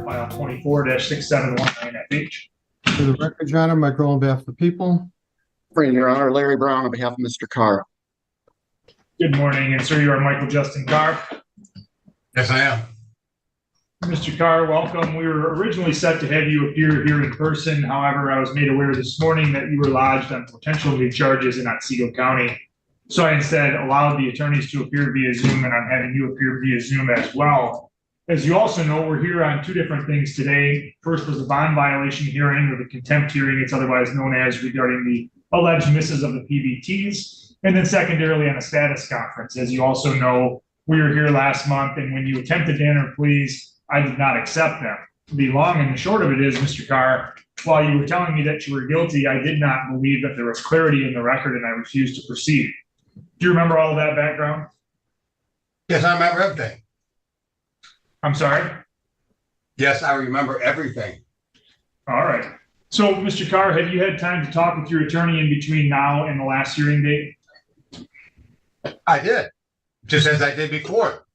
File 24-6719FH. For the record, Your Honor, Mike Roll on behalf of the people. Morning, Your Honor. Larry Brown on behalf of Mr. Carr. Good morning, and sir, you are Michael Justin Carr. Yes, I am. Mr. Carr, welcome. We were originally set to have you appear here in person. However, I was made aware this morning that you were lodged on potential new charges in Otsego County. So I instead allowed the attorneys to appear via Zoom, and I'm having you appear via Zoom as well. As you also know, we're here on two different things today. First was the bond violation hearing, or the contempt hearing, it's otherwise known as, regarding the alleged misses of the PBTs. And then secondarily on a status conference. As you also know, we were here last month, and when you attempted to enter pleas, I did not accept them. The long and the short of it is, Mr. Carr, while you were telling me that you were guilty, I did not believe that there was clarity in the record, and I refused to proceed. Do you remember all of that background? Yes, I remember everything. I'm sorry? Yes, I remember everything. All right. So, Mr. Carr, have you had time to talk with your attorney in between now and the last hearing date? I did, just as I did before.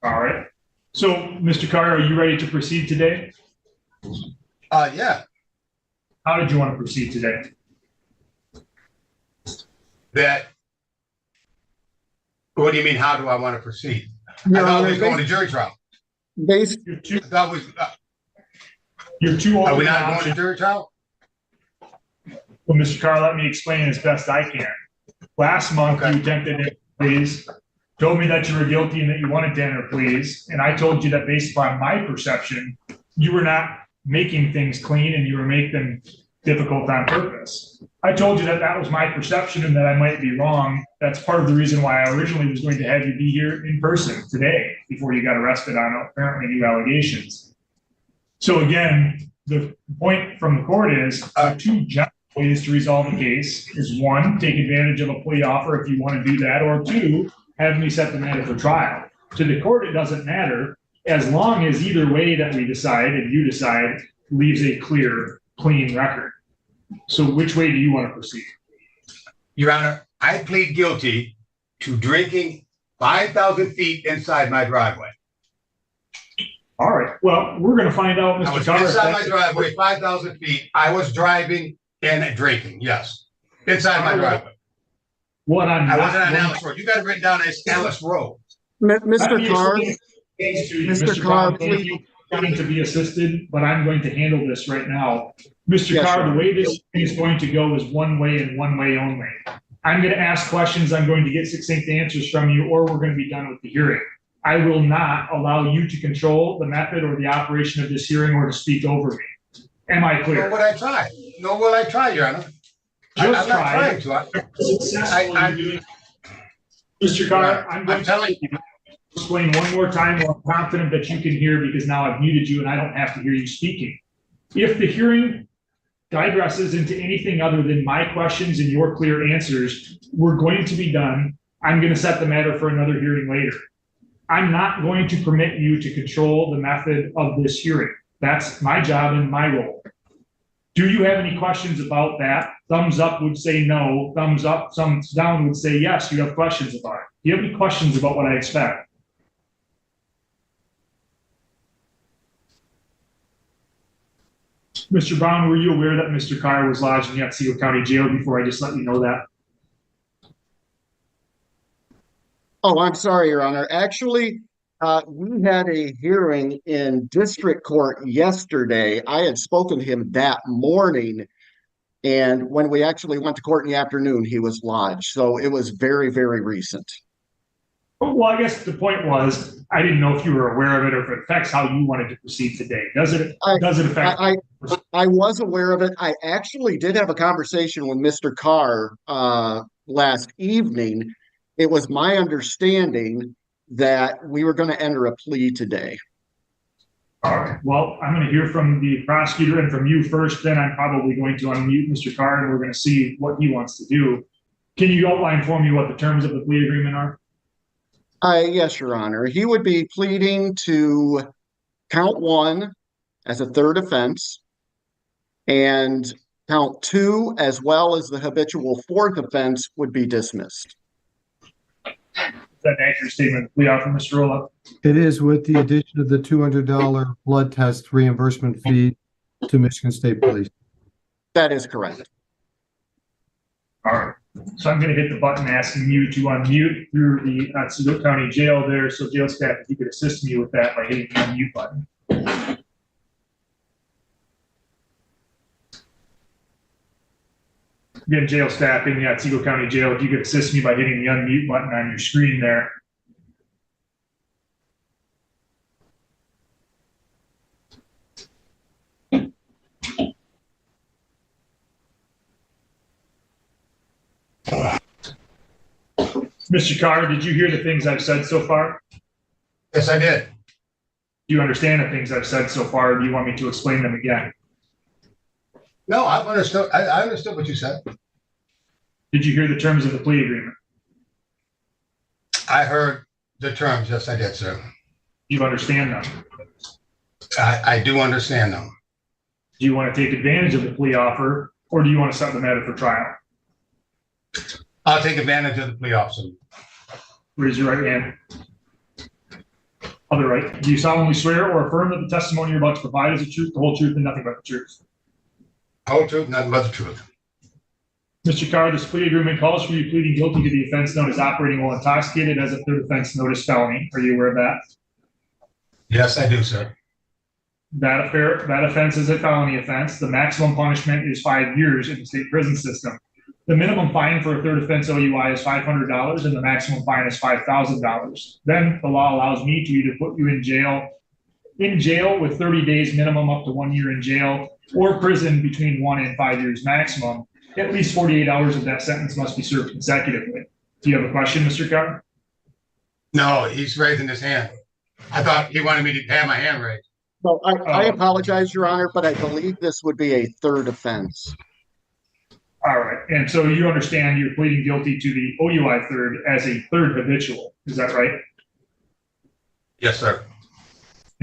All right. So, Mr. Carr, are you ready to proceed today? Yeah. How did you want to proceed today? What do you mean, how do I want to proceed? Your I thought Honor, we was going to jury trial. Based, You're too, I thought we, you're too old. are we not going to jury trial? Well, Mr. Carr, let me explain as best I can. Last month, Okay. you attempted to pleas, told me that you were guilty and that you wanted to enter pleas, and I told you that based upon my perception, you were not making things clean and you were making them difficult on purpose. I told you that that was my perception and that I might be wrong. That's part of the reason why I originally was going to have you be here in person today before you got arrested on apparently new allegations. So again, the point from the court is two general ways to resolve the case is one, take advantage of a plea offer if you want to do that, or two, have me set the matter for trial. To the court, it doesn't matter as long as either way that we decide and you decide leaves a clear, clean record. So which way do you want to proceed? Your Honor, I plead guilty to drinking 5,000 feet inside my driveway. All right. Well, we're going to find out, I Mr. was Carr. inside my driveway, 5,000 feet. I was driving and drinking, yes. Inside my driveway. What I'm I wasn't on Alice Road. You got it written down as Alice Road. Mr. Carr, Mr. Carr, Carr, thank you for trying to be assisted, but I'm going to handle this right now. Mr. Yes, Carr, sir. the way this is going to go is one way and one way only. I'm going to ask questions, I'm going to get succinct answers from you, or we're going to be done with the hearing. I will not allow you to control the method or the operation of this hearing or to speak over me. Am I Nor clear? would I try. Nor will I try, Your Honor. I'm not trying to. Successful in doing. Mr. Carr, I'm telling you. explain one more time. I'm confident that you can hear because now I've muted you and I don't have to hear you speaking. If the hearing digresses into anything other than my questions and your clear answers, we're going to be done. I'm going to set the matter for another hearing later. I'm not going to permit you to control the method of this hearing. That's my job and my role. Do you have any questions about that? Thumbs up would say no. Thumbs up, thumbs down would say yes. You have questions about it. Do you have any questions about what I expect? Mr. Brown, were you aware that Mr. Carr was lodged in the Otsego County Jail before I just let you know that? oh, I'm sorry, Your Honor. Actually, we had a hearing in district court yesterday. I had spoken to him that morning. And when we actually went to court in the afternoon, he was lodged. So it was very, very recent. Well, I guess the point was, I didn't know if you were aware of it or if it affects how you wanted to proceed today. Does it affect? I was aware of it. I actually did have a conversation with Mr. Carr last evening. It was my understanding that we were going to enter a plea today. All right. Well, I'm going to hear from the prosecutor and from you first. Then I'm probably going to unmute Mr. Carr and we're going to see what he wants to do. Can you outline for me what the terms of the plea agreement are? Yes, Your Honor. He would be pleading to count 1 as a third offense and count 2 as well as the habitual fourth offense would be dismissed. Is that an accurate statement of the plea offer, Mr. Roloff? It is with the addition of the $200 blood test reimbursement fee to Michigan State Police. That is correct. All right. So I'm going to hit the button asking you to unmute through the Otsego County Jail there. So jail staff, if you could assist me with that by hitting the unmute button. Again, jail staff in the Otsego County Jail, if you could assist me by hitting the unmute button on your screen there. Mr. Carr, did you hear the things I've said so far? Yes, I did. Do you understand the things I've said so far, or do you want me to explain them again? No, I've understood. I understood what you said. Did you hear the terms of the plea agreement? I heard the terms. Yes, I did, sir. Do you understand them? I do understand them. Do you want to take advantage of the plea offer, or do you want to set the matter for trial? I'll take advantage of the plea offer. Raise your right hand. Other right. Do you solemnly swear or affirm that the testimony you're about to provide is the truth, the whole truth, and nothing but the truth? Whole truth, nothing but the truth. Mr. Carr, this plea agreement calls for you pleading guilty to the offense known as operating while intoxicated as a third offense notice felony. Are you aware of that? Yes, I do, sir. That offense is a felony offense. The maximum punishment is 5 years in the state prison system. The minimum fine for a third offense OUI is $500 and the maximum fine is $5,000. Then the law allows me to either put you in jail with 30 days minimum up to 1 year in jail, or prison between 1 and 5 years maximum. At least 48 hours of that sentence must be served consecutively. Do you have a question, Mr. Carr? No, he's raising his hand. I thought he wanted me to have my hand raised. So I apologize, Your Honor, but I believe this would be a third offense. All right. And so you understand you're pleading guilty to the OUI third as a third habitual. Is that right? Yes, sir.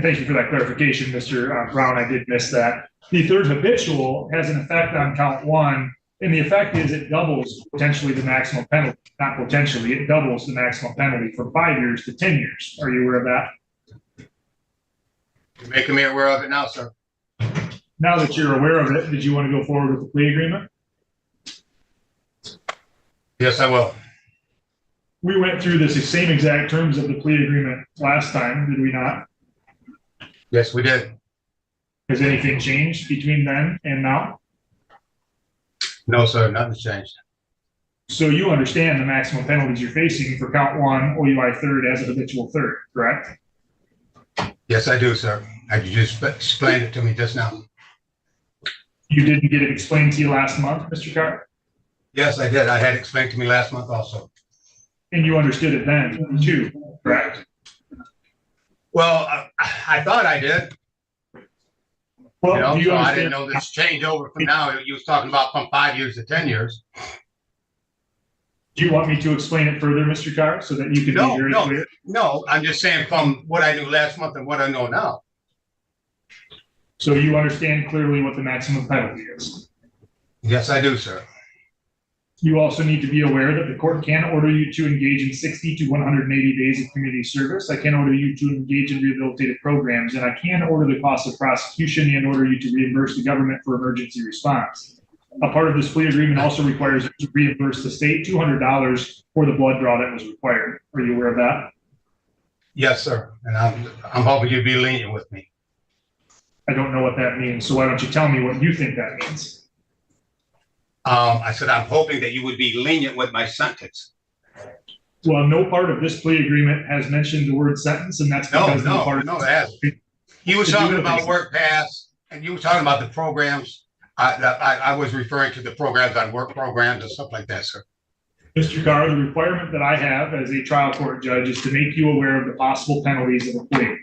Thank you for that clarification, Mr. Brown. I did miss that. The third habitual has an effect on count one, and the effect is it doubles potentially the maximum penalty. Not potentially, it doubles the maximum penalty from 5 years to 10 years. Are you aware of that? You're making me aware of it now, sir. Now that you're aware of it, did you want to go forward with the plea agreement? Yes, I will. We went through the same exact terms of the plea agreement last time, did we not? Yes, we did. Has anything changed between then and now? No, sir, nothing's changed. So you understand the maximum penalties you're facing for count one OUI third as a habitual third, correct? Yes, I do, sir. You just explained it to me just now. You didn't get it explained to you last month, Mr. Carr? Yes, I did. I had it explained to me last month also. And you understood it then too, correct? Well, I thought I did. Well, do you so I understand? didn't know this changeover from now. You was talking about from 5 years to 10 years. Do you want me to explain it further, Mr. Carr, so that you can be very clear? No. I'm just saying from what I knew last month and what I know now. So you understand clearly what the maximum penalty is. Yes, I do, sir. You also need to be aware that the court can order you to engage in 60 to 180 days of community service. I can order you to engage in rehabilitative programs, and I can order the cost of prosecution and order you to reimburse the government for emergency response. A part of this plea agreement also requires you to reimburse the state $200 for the blood draw that was required. Are you aware of that? Yes, sir. And I'm hoping you'd be lenient with me. I don't know what that means, so why don't you tell me what you think that means? I said, I'm hoping that you would be lenient with my sentence. Well, no part of this plea agreement has mentioned the word sentence, and that's because No, part of it hasn't. You were talking about work pass, and you were talking about the programs. I was referring to the programs on work programs and stuff like that, sir. Mr. Carr, the requirement that I have as a trial court judge is to make you aware of the possible penalties of a plea.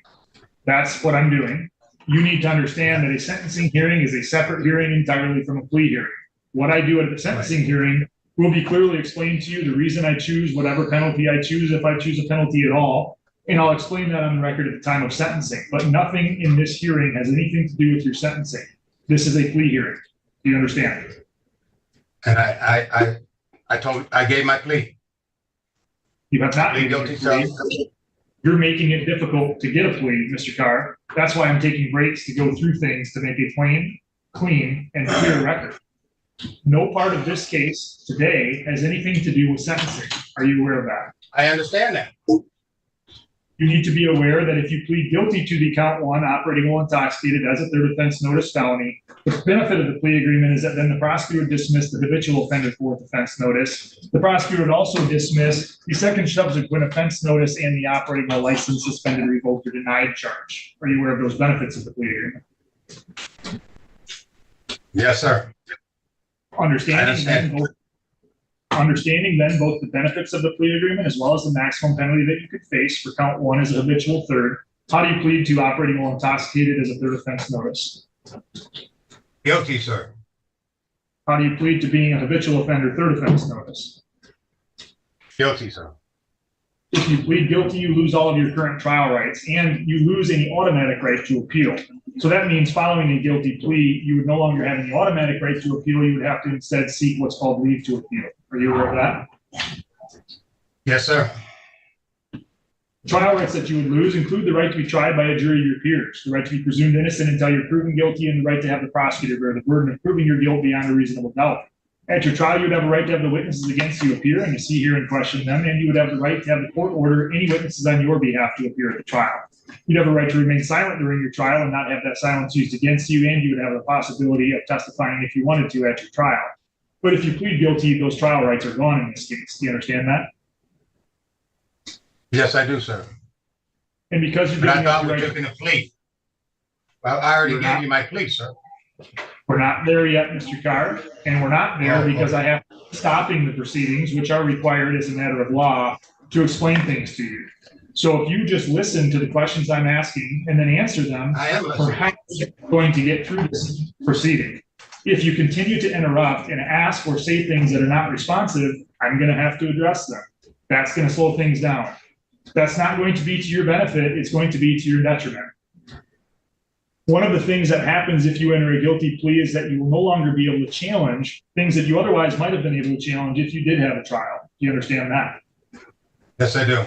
That's what I'm doing. You need to understand that a sentencing hearing is a separate hearing entirely from a plea hearing. What I do at the sentencing hearing will be clearly explained to you, the reason I choose whatever penalty I choose, if I choose a penalty at all, and I'll explain that on the record at the time of sentencing. But nothing in this hearing has anything to do with your sentencing. This is a plea hearing. Do you understand? And I gave my plea. You have not. Plead guilty, sir. You're making it difficult to get a plea, Mr. Carr. That's why I'm taking breaks to go through things to make a plain, clean, and clear record. No part of this case today has anything to do with sentencing. Are you aware of that? I understand that. You need to be aware that if you plead guilty to the count one, operating while intoxicated as a third offense notice felony, the benefit of the plea agreement is that then the prosecutor would dismiss the habitual offender fourth offense notice. The prosecutor would also dismiss the second subsequent offense notice and the operating while license suspended, revoked, or denied charge. Are you aware of those benefits of the plea agreement? Yes, sir. Understanding then both the benefits of the plea agreement as well as the maximum penalty that you could face for count one as a habitual third, how do you plead to operating while intoxicated as a third offense notice? Guilty, sir. How do you plead to being a habitual offender third offense notice? Guilty, sir. If you plead guilty, you lose all of your current trial rights and you lose any automatic right to appeal. So that means following a guilty plea, you would no longer have any automatic right to appeal. You would have to instead seek what's called leave to appeal. Are you aware of that? Yes, sir. Trial rights that you would lose include the right to be tried by a jury of your peers, the right to be presumed innocent until you're proven guilty, and the right to have the prosecutor bear the burden of proving your guilt beyond a reasonable doubt. At your trial, you would have a right to have the witnesses against you appear and to see, hear, and question them, and you would have the right to have the court order any witnesses on your behalf to appear at the trial. You'd have a right to remain silent during your trial and not have that silence used against you, and you would have the possibility of testifying if you wanted to at your trial. But if you plead guilty, those trial rights are gone in this case. Do you understand that? Yes, I do, sir. And because you're But I giving up thought your we right, took in a plea. Well, I already You're gave not. you my plea, sir. we're not there yet, Mr. Carr, and we're not there because I have stopping the proceedings, which are required as a matter of law, to explain things to you. So if you just listen to the questions I'm asking and then answer them, I am listening. perhaps you're going to get through this proceeding. If you continue to interrupt and ask or say things that are not responsive, I'm going to have to address them. That's going to slow things down. That's not going to be to your benefit. It's going to be to your detriment. One of the things that happens if you enter a guilty plea is that you will no longer be able to challenge things that you otherwise might have been able to challenge if you did have a trial. Do you understand that? Yes, I do.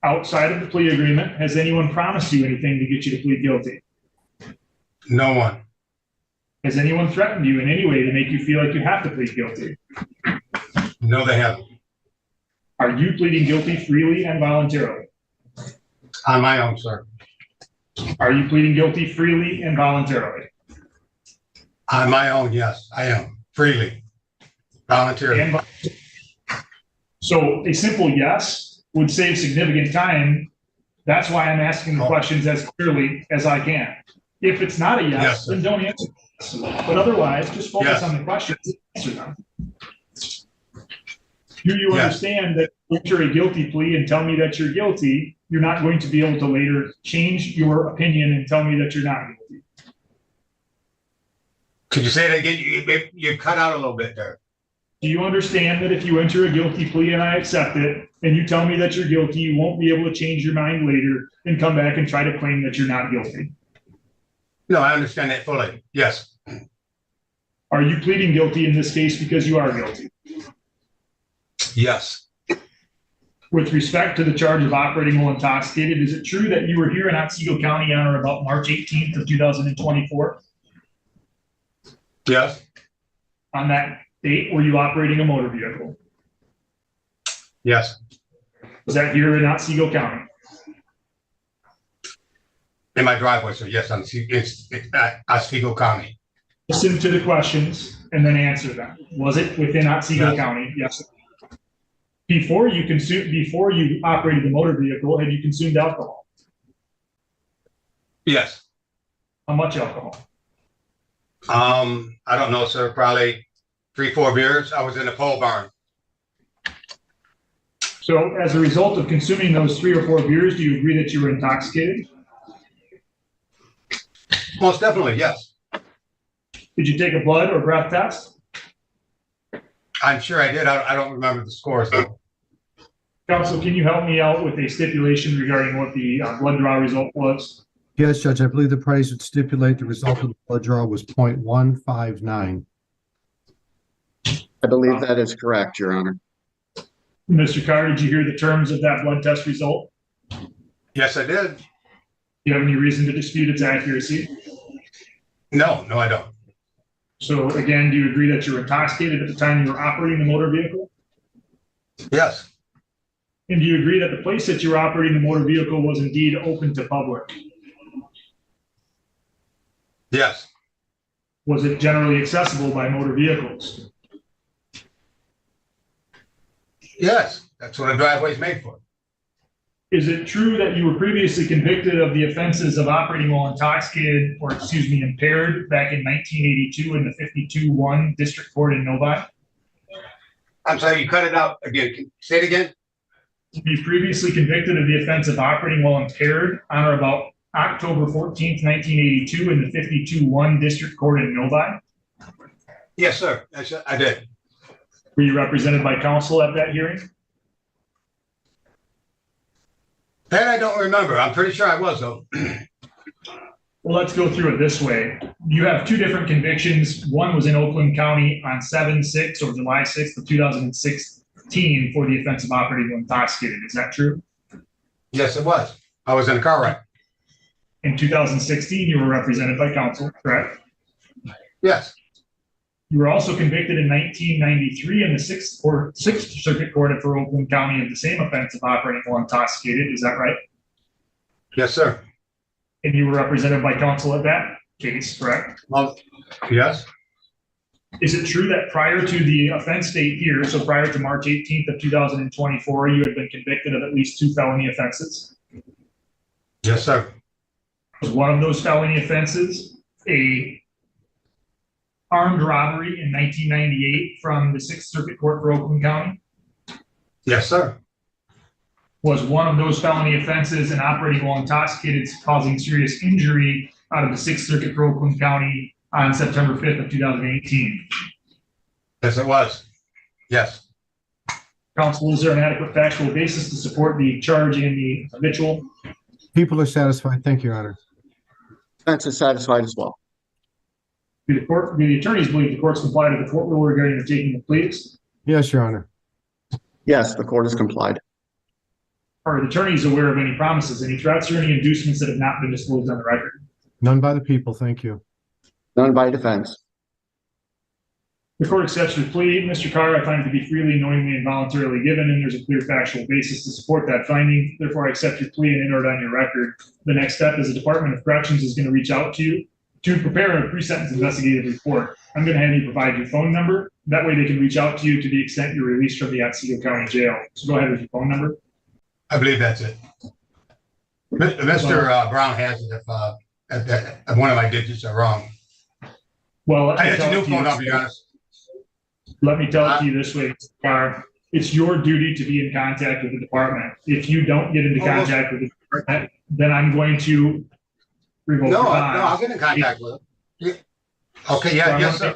Outside of the plea agreement, has anyone promised you anything to get you to plead guilty? No one. Has anyone threatened you in any way to make you feel like you have to plead guilty? No, they haven't. Are you pleading guilty freely and voluntarily? On my own, sir. Are you pleading guilty freely and voluntarily? On my own, yes, I am. Freely. Voluntarily. And so a simple yes would save significant time. That's why I'm asking the questions as clearly as I can. If it's not a yes, Yes, sir. then don't answer. But otherwise, just focus Yes. on the questions and answer them. Do you Yes. understand that if you're a guilty plea and tell me that you're guilty, you're not going to be able to later change your opinion and tell me that you're not guilty? Could you say that again? You cut out a little bit there. Do you understand that if you enter a guilty plea and I accept it, and you tell me that you're guilty, you won't be able to change your mind later and come back and try to claim that you're not guilty? No, I understand that fully. Yes. Are you pleading guilty in this case because you are guilty? Yes. With respect to the charge of operating while intoxicated, is it true that you were here in Otsego County on or about March 18th of 2024? Yes. On that date, were you operating a motor vehicle? Yes. Was that here in Otsego County? In my driveway, sir. Yes, it's Otsego County. Listen to the questions and then answer them. Was it within Otsego Yes. County? Yes. Before you operated the motor vehicle, had you consumed alcohol? Yes. How much alcohol? I don't know, sir. Probably 3-4 beers. I was in a pole barn. So as a result of consuming those 3 or 4 beers, do you agree that you were intoxicated? Most definitely, yes. Did you take a blood or breath test? I'm sure I did. I don't remember the scores though. Counsel, can you help me out with a stipulation regarding what the blood draw result was? Yes, Judge, I believe the parties would stipulate the result of the blood draw was 0.159. I believe that is correct, Your Honor. Mr. Carr, did you hear the terms of that blood test result? Yes, I did. Do you have any reason to dispute its accuracy? No, I don't. So again, do you agree that you were intoxicated at the time you were operating the motor vehicle? Yes, And do you agree that the place that you were operating the motor vehicle was indeed open to public? yes, Was it generally accessible by motor vehicles? yes. That's what a driveway is made for. Is it true that you were previously convicted of the offenses of operating while intoxicated, or excuse me, impaired back in 1982 in the 52-1 District Court in Novi? I'm sorry, you cut it out again. Can you say it again? You previously convicted of the offense of operating while impaired on or about October 14th, 1982 in the 52-1 District Court in Novi? Yes, sir. I did. Were you represented by counsel at that hearing? That I don't remember. I'm pretty sure I was, though. Well, let's go through it this way. You have two different convictions. One was in Oakland County on 7/6 or July 6th of 2016 for the offense of operating while intoxicated. Is that true? Yes, it was. I was in a car wreck. In 2016, you were represented by counsel, correct? Yes, You were also convicted in 1993 in the Sixth Circuit Court for Oakland County of the same offense of operating while intoxicated. Is that right? yes, sir. And you were represented by counsel at that case, correct? Well, yes, Is it true that prior to the offense date here, so prior to March 18th of 2024, you had been convicted of at least 2 felony offenses? yes, sir. Was one of those felony offenses a armed robbery in 1998 from the Sixth Circuit Court for Oakland County? Yes, sir. Was one of those felony offenses an operating while intoxicated causing serious injury out of the Sixth Circuit for Oakland County on September 5th of 2018? Yes, it was. Yes. Counsel, is there an adequate factual basis to support the charge in the habitual? People are satisfied. Thank you, Your Honor. Defense is satisfied as well. Do the attorneys believe the court's complied with the court rule regarding the taking of pleas? Yes, Your Honor. Yes, the court has complied. Are the attorneys aware of any promises, any threats, or any inducements that have not been disclosed on the record? None by the people. Thank you. None by defense. The court accepts your plea. Mr. Carr, I find it to be freely, knowingly, and voluntarily given, and there's a clear factual basis to support that finding. Therefore, I accept your plea and enter it on your record. The next step is the Department of Corrections is going to reach out to you to prepare a pre-sentence investigative report. I'm going to have you provide your phone number. That way they can reach out to you to the extent you're released from the Otsego County Jail. So go ahead with your phone number. I believe that's it. Mr. Brown has it if one of my digits are wrong. Well, It's a new phone number, Your Honor. let me tell it to you this way, Mr. Carr. It's your duty to be in contact with the department. If you don't get into contact with the department, then I'm going to revoke your bond. I'll get in contact with him. Okay, yeah, yes, sir.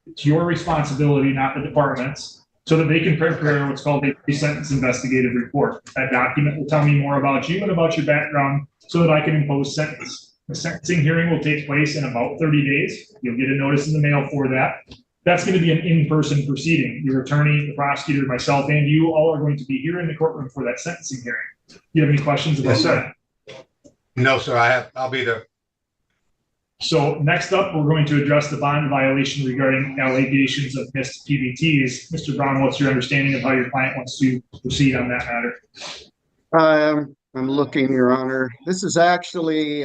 It's your responsibility, not the department's, so that they can prepare what's called a pre-sentence investigative report. That document will tell me more about you and about your background so that I can impose sentence. The sentencing hearing will take place in about 30 days. You'll get a notice in the mail for that. That's going to be an in-person proceeding. Your attorney, the prosecutor, myself, and you all are going to be here in the courtroom for that sentencing hearing. Do you have any questions about Yes, sir. that? No, sir, I'll be there. So next up, we're going to address the bond violation regarding allegations of missed PBTs. Mr. Brown, what's your understanding of how your client wants to proceed on that matter? I'm looking, Your Honor. This is actually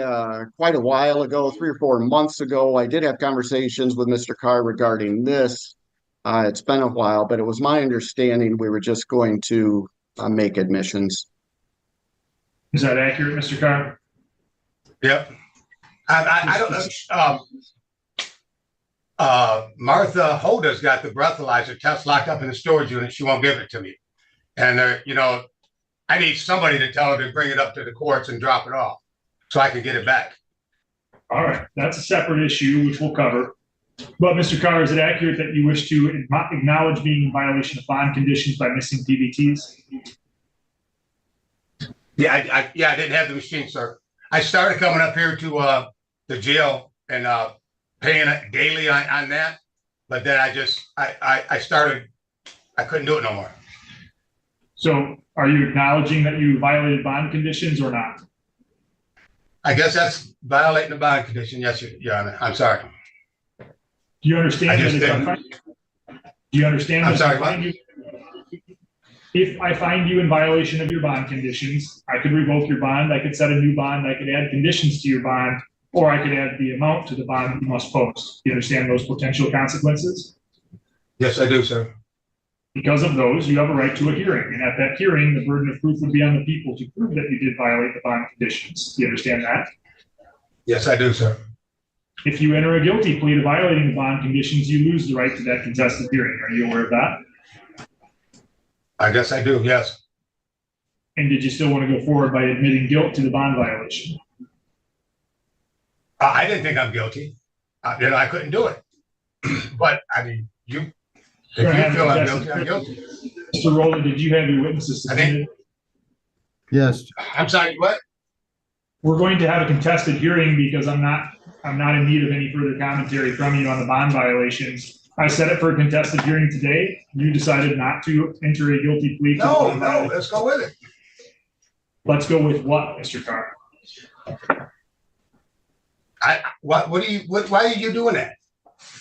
quite a while ago, 3 or 4 months ago. I did have conversations with Mr. Carr regarding this. It's been a while, but it was my understanding we were just going to make admissions. Is that accurate, Mr. Carr? Yep. I don't know. Martha Holder's got the breathalyzer test locked up in the storage unit. She won't give it to me. And, I need somebody to tell her to bring it up to the courts and drop it off so I can get it back. All right, that's a separate issue, which we'll cover. But Mr. Carr, is it accurate that you wish to acknowledge being in violation of bond conditions by missing PBTs? Yeah, I didn't have the machine, sir. I started coming up here to the jail and paying daily on that, but then I couldn't do it no more. So are you acknowledging that you violated bond conditions or not? I guess that's violating the bond condition. Yes, Your Honor. I'm sorry. Do you understand I that just if I didn't. find, do you understand I'm that sorry, if I find you, if I find you in violation of your bond conditions, I could revoke your bond, I could set a new bond, I could add conditions to your bond, or I could add the amount to the bond you must post. Do you understand those potential consequences? Yes, I do, sir. Because of those, you have a right to a hearing, and at that hearing, the burden of proof would be on the people to prove that you did violate the bond conditions. Do you understand that? Yes, I do, sir. If you enter a guilty plea to violating the bond conditions, you lose the right to that contested hearing. Are you aware of that? I guess I do, yes. And did you still want to go forward by admitting guilt to the bond violation? I didn't think I'm guilty. I couldn't do it. But, I mean, if you feel I'm guilty, I'm guilty. Mr. Rowland, did you have your witnesses I think- subpoenaed? Yes, I'm sorry, what? We're going to have a contested hearing because I'm not in need of any further commentary from you on the bond violations. I set it for a contested hearing today. You decided not to enter a guilty plea. To the No, bond no, violation. let's go with it. Let's go with what, Mr. Carr? Why are you doing that?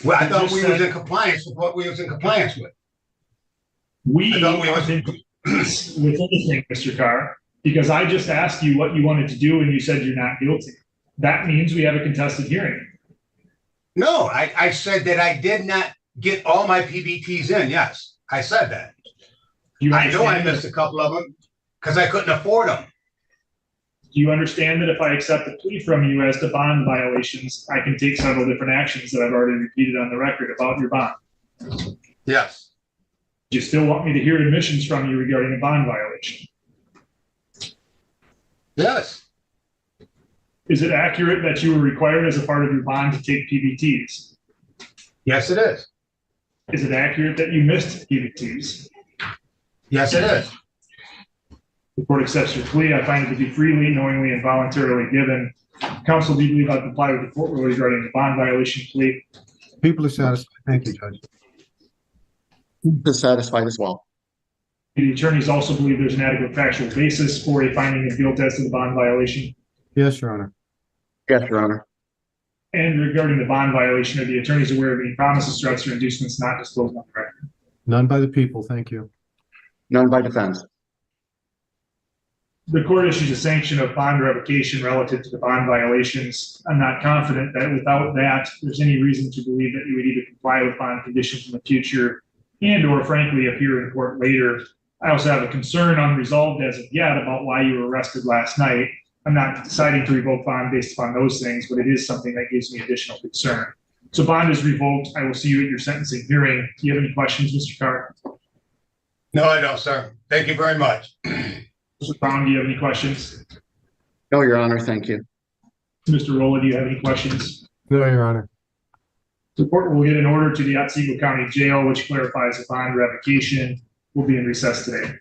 Well, I You thought just we was said- in compliance with what we was in compliance with. We I thought we are was- in with anything, Mr. Carr, because I just asked you what you wanted to do and you said you're not guilty. That means we have a contested hearing. No, I said that I did not get all my PBTs in. Yes, I said that. Do you I know I understand missed a couple of them because I couldn't afford them. Do you understand that if I accept a plea from you as to bond violations, I can take several different actions that I've already repeated on the record about your bond? Yes, Do you still want me to hear admissions from you regarding a bond violation? yes, Is it accurate that you were required as a part of your bond to take PBTs? yes, it is. Is it accurate that you missed PBTs? Yes, it is. The court accepts your plea. I find it to be freely, knowingly, and voluntarily given. Counsel, do you believe I comply with the court rule regarding the bond violation plea? people are satisfied. Thank you, Judge. Dissatisfied as well. The attorneys also believe there's an adequate factual basis for a finding of guilt as to the bond violation. Yes, Your Honor. Yes, Your Honor. And regarding the bond violation, are the attorneys aware of any promises, threats, or inducements not disclosed on the record? None by the people. Thank you. None by defense. The court issues a sanction of bond revocation relative to the bond violations. I'm not confident that without that, there's any reason to believe that you would either comply with bond conditions in the future and or frankly appear in court later. I also have a concern unresolved as of yet about why you were arrested last night. I'm not deciding to revoke bond based upon those things, but it is something that gives me additional concern. So bond is revoked. I will see you at your sentencing hearing. Do you have any questions, Mr. Carr? No, I don't, sir. Thank you very much. Mr. Brown, do you have any questions? No, Your Honor, thank you. Mr. Rolla, do you have any questions? No, Your Honor. The court will get an order to the Otsego County Jail, which clarifies the bond revocation. Will be in recess today.